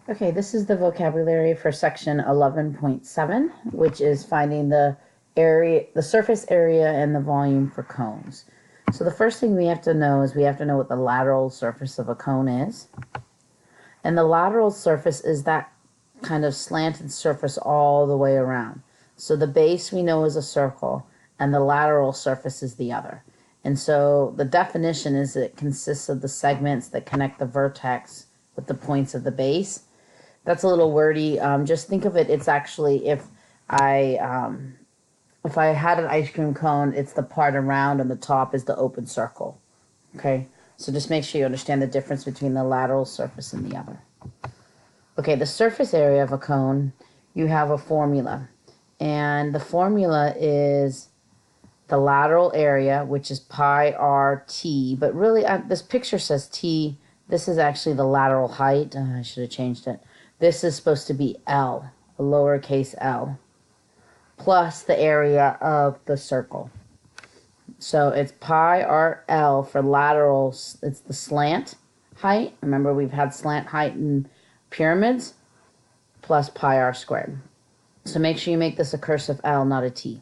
Okay, this is the vocabulary for section 11.7, which is finding the surface area and the volume for cones. So the first thing we have to know is we have to know what the lateral surface of a cone is. And the lateral surface is that kind of slanted surface all the way around. So the base we know is a circle, and the lateral surface is the other. And so the definition is it consists of the segments that connect the vertex with the points of the base. That's a little wordy. Just think of it. It's actually if I had an ice cream cone, it's the part around and the top is the open circle. Okay, so just make sure you understand the difference between the lateral surface and the other. Okay, the surface area of a cone, you have a formula, and the formula is the lateral area, which is pi r t, but really this picture says t. This is actually the lateral height. I should have changed it. This is supposed to be L, a lowercase l, plus the area of the circle. So it's pi r l for lateral. It's the slant height. Remember, we've had slant height in pyramids, plus pi r squared. So make sure you make this a cursive L, not a T.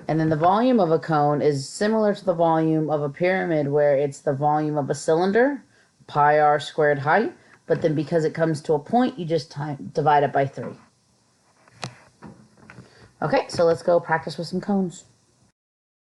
And then the volume of a cone is similar to the volume of a pyramid, where it's the volume of a cylinder, pi r squared height, but then because it comes to a point, you just divide it by 3. Okay, so let's go practice with some cones.